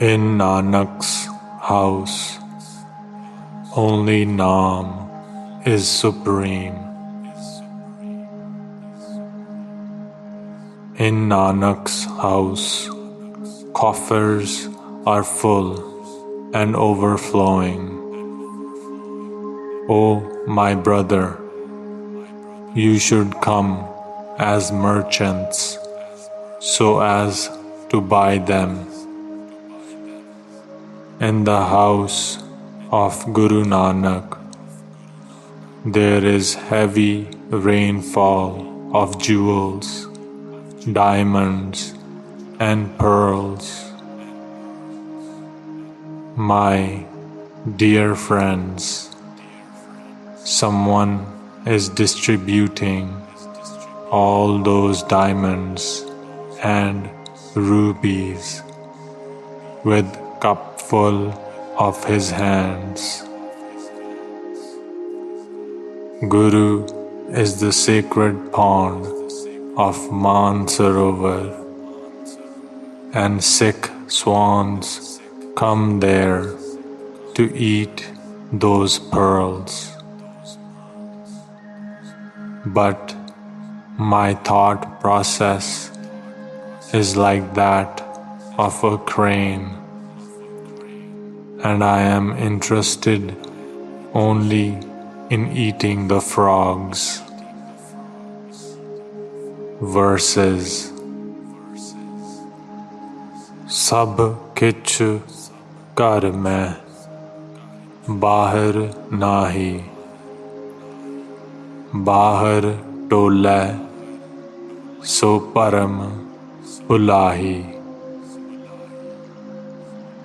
In Nanak's house, only Naam is supreme. In Nanak's house, coffers are full and overflowing. O my brother, you should come as merchants so as to buy them. In the house of Guru Nanak, there is heavy rainfall of jewels, diamonds, and pearls. My dear friends, someone is distributing all those diamonds and rubies with cupful of his hands. Guru is the sacred pond of Mansarovar, and Sikh swans come there to eat those pearls. But my thought process is like that of a crane, and I am interested only in eating the frogs. Verses. Sab kich kar mein, bahar nahi. Bahar tole, so param ulahi.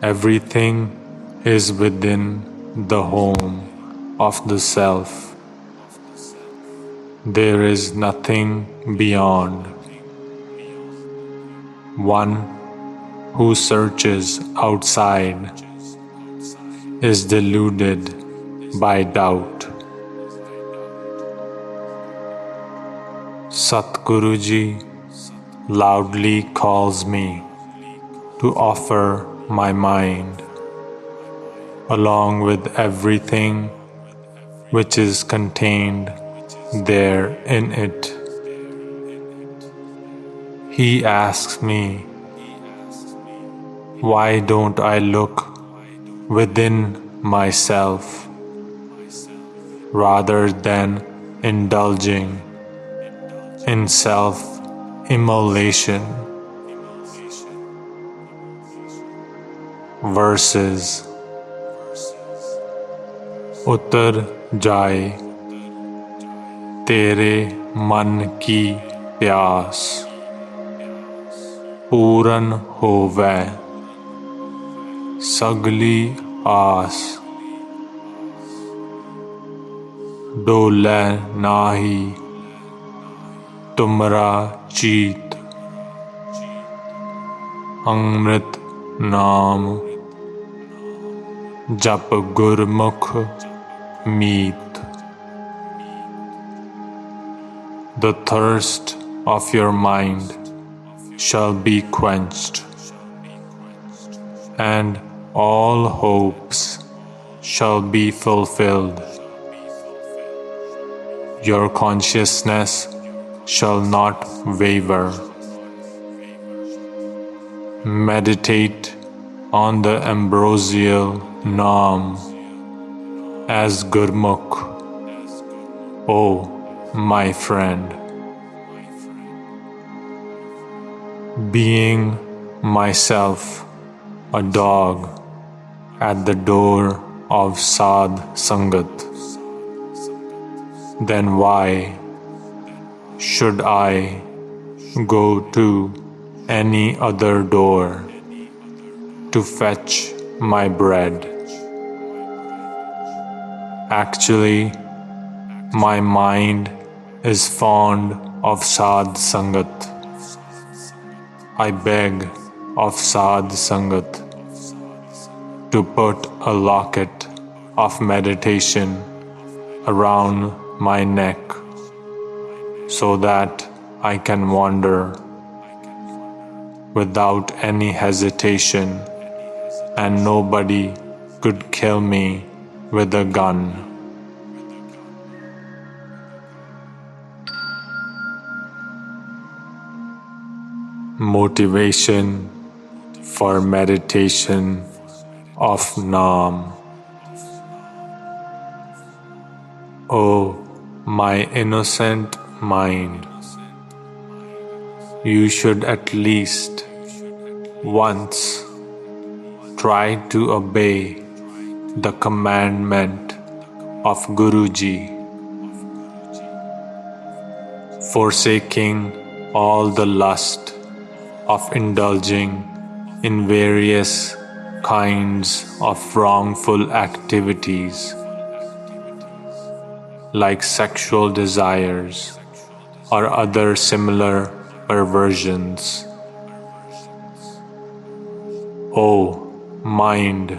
Everything is within the home of the self. There is nothing beyond. One who searches outside is deluded by doubt. Satguru Ji loudly calls me to offer my mind, along with everything which is contained there in it. He asks me, why don't I look within myself rather than indulging in self-immolation? Verses. उतर जाए तेरे मन की प्यास, पूरन होवे सगली आस। डोले नाही तुमरा चीत, अमृत नाम जप गुरमुख meet. The thirst of your mind shall be quenched, and all hopes shall be fulfilled. Your consciousness shall not waver. Meditate on the ambrosial Naam as Gurmukh, O my friend. Being myself a dog at the door of Sad Sangat, then why should I go to any other door to fetch my bread? Actually, my mind is fond of Sad Sangat. I beg of Sad Sangat to put a locket of meditation around my neck so that I can wander without any hesitation and nobody could kill me with a gun. Motivation for meditation of Naam. O my innocent mind, you should at least once try to obey the commandment of Guruji, forsaking all the lust of indulging in various kinds of wrongful activities like sexual desires or other similar perversions. O mind,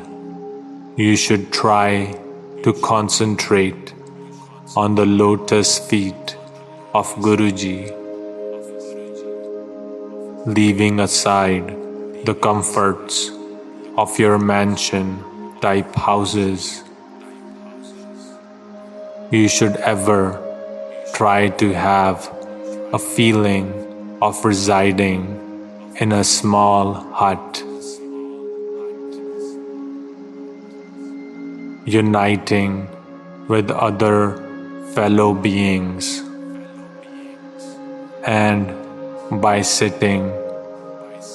you should try to concentrate on the lotus feet of Guruji, leaving aside the comforts of your mansion-type houses. You should ever try to have a feeling of residing in a small hut, uniting with other fellow beings, and by sitting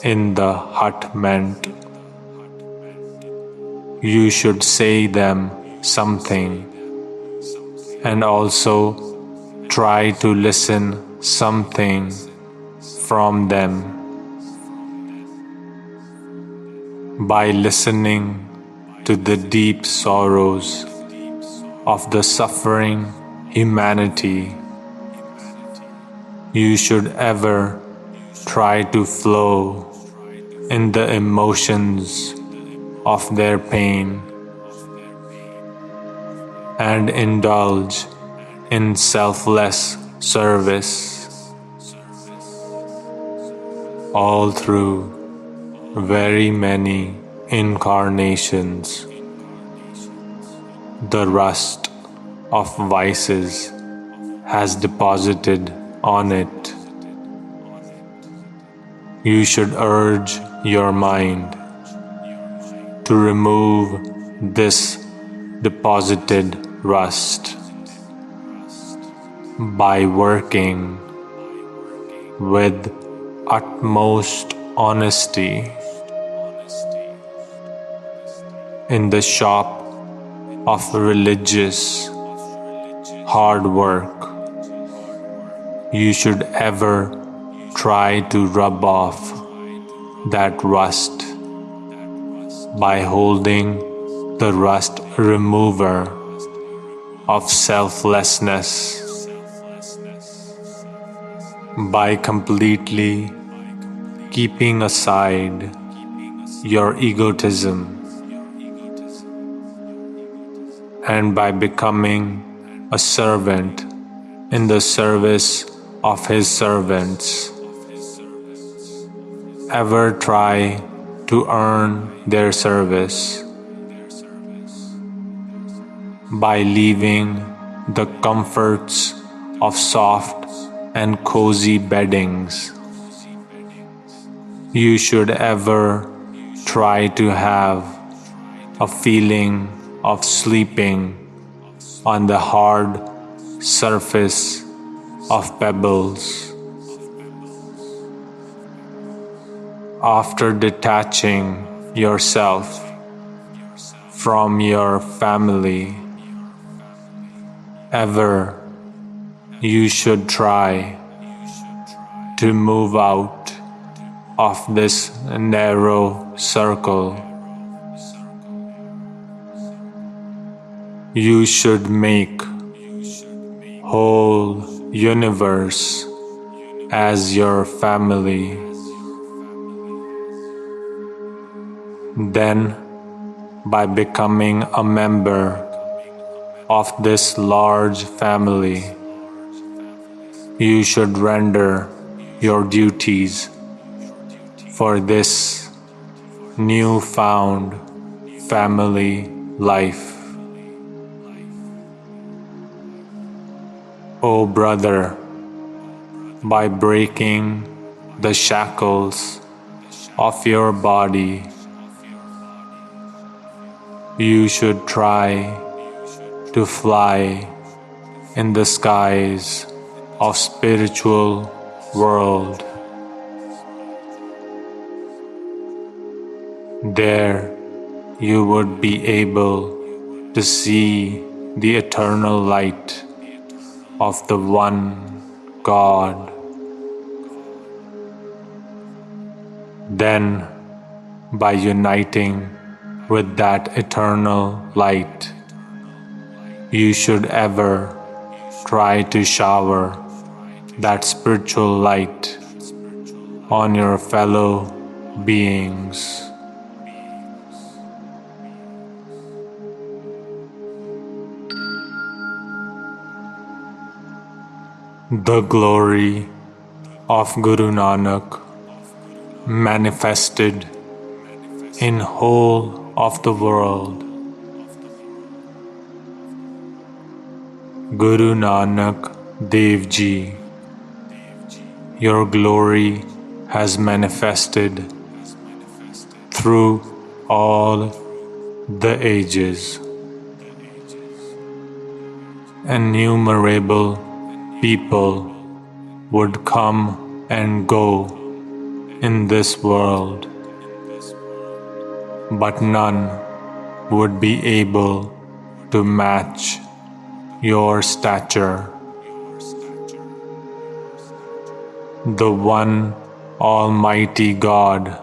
in the hut ment, you should say them something, and also try to listen something from them. By listening to the deep sorrows of the suffering humanity, you should ever try to flow in the emotions of their pain and indulge in selfless service, all through very many incarnations. The rust of vices has deposited on it. You should urge your mind to remove this deposited rust by working with utmost honesty in the shop of religious hard work. You should ever try to rub off that rust by holding the rust remover of selflessness, by completely keeping aside your egotism, and by becoming a servant in the service of his servants. Ever try to earn their service by leaving the comforts of soft and cozy beddings. You should ever try to have a feeling of sleeping on the hard surface of pebbles. After detaching yourself from your family, ever you should try to move out of this narrow circle. You should make whole universe as your family. Then, by becoming a member of this large family, you should render your duties for this newfound family life. O brother, by breaking the shackles of your body, you should try to fly in the skies of spiritual world. There you would be able to see the eternal light of the one God. Then, by uniting with that eternal light, you should ever try to shower that spiritual light on your fellow beings. The glory of Guru Nanak manifested in whole of the world. Guru Nanak Dev Ji, your glory has manifested through all the ages. Innumerable people would come and go in this world, but none would be able to match your stature. The one Almighty God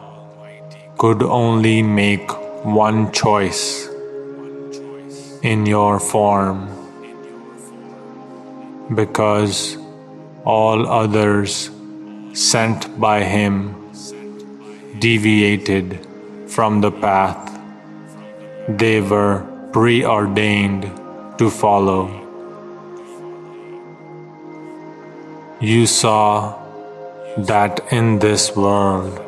could only make one choice in your form, because all others sent by Him deviated from the path they were preordained to follow. You saw that in this world,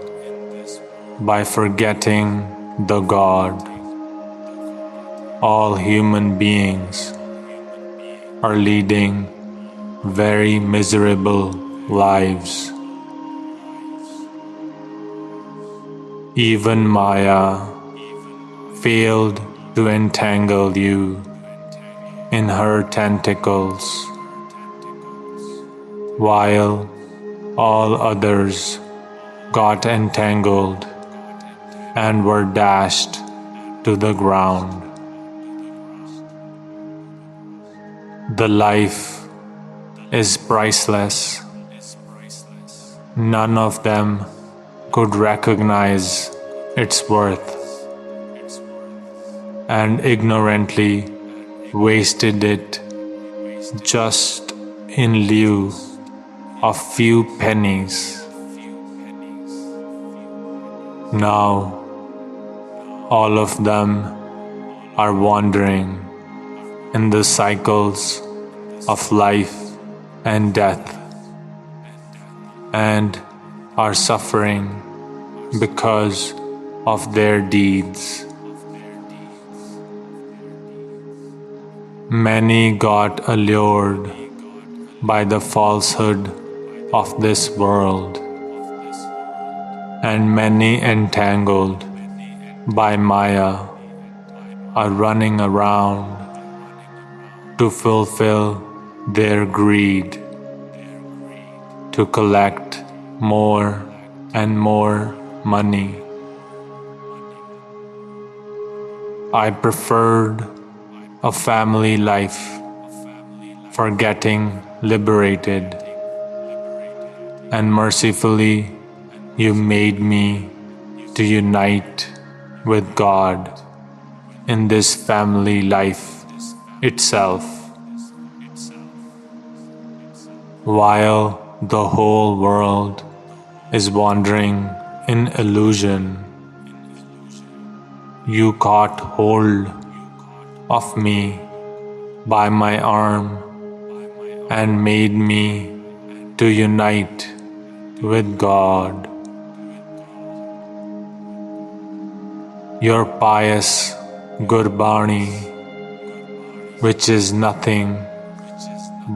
by forgetting the God, all human beings are leading very miserable lives. Even Maya failed to entangle you in her tentacles, while all others got entangled and were dashed to the ground. The life is priceless. None of them could recognize its worth, and ignorantly wasted it just in lieu of few pennies. Now, all of them are wandering in the cycles of life and death, and are suffering because of their deeds. Many got allured by the falsehood of this world, and many entangled by Maya are running around to fulfill their greed, to collect more and more money. I preferred a family life for getting liberated, and mercifully you made me to unite with God in this family life itself. While the whole world is wandering in illusion, you caught hold of me by my arm and made me to unite with God. Your pious Gurbani, which is nothing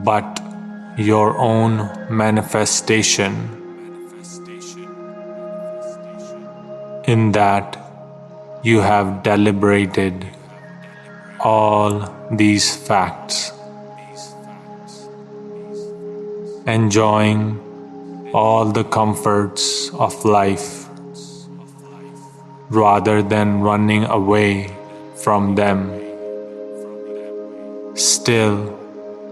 but your own manifestation, in that you have deliberated all these facts, enjoying all the comforts of life rather than running away from them. Still,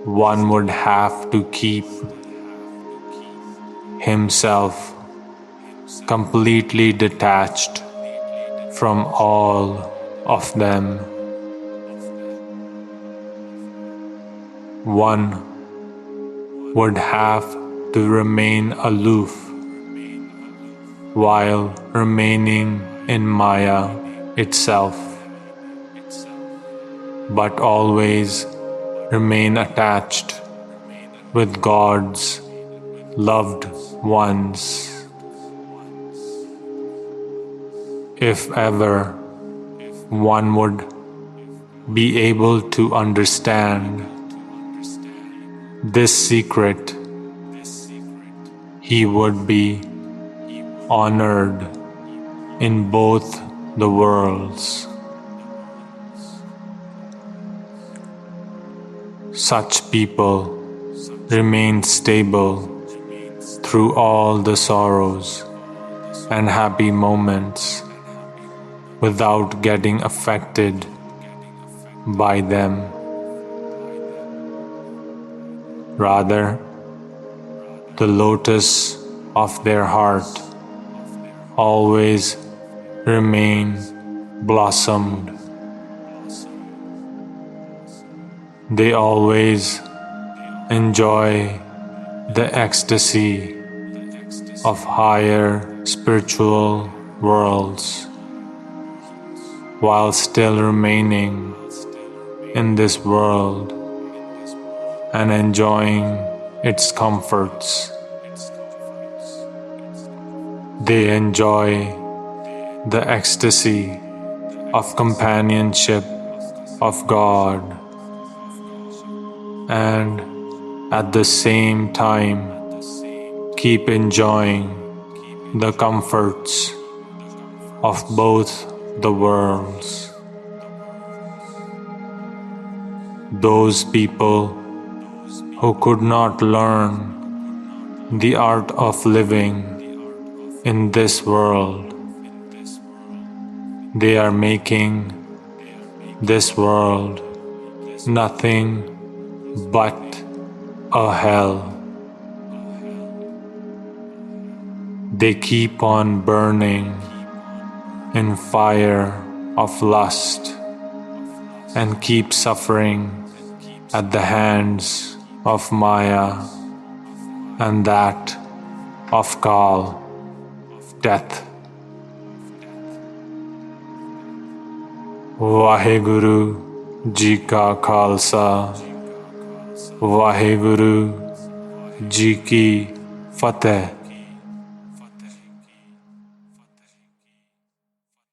one would have to keep himself completely detached from all of them. One would have to remain aloof while remaining in Maya itself, but always remain attached with God's loved ones. If ever one would be able to understand this secret, he would be honored in both the worlds. Such people remain stable through all the sorrows and happy moments without getting affected by them. Rather, the lotus of their heart always remain blossomed. They always enjoy the ecstasy of higher spiritual worlds while still remaining in this world and enjoying its comforts. They enjoy the ecstasy of companionship of God, and at the same time keep enjoying the comforts of both the worlds. Those people who could not learn the art of living in this world, they are making this world nothing but a hell. They keep on burning in fire of lust and keep suffering at the hands of Maya and that of Kaal, death. Vaheguru Ji Ka Khalsa, Vaheguru Ji Ki Fateh.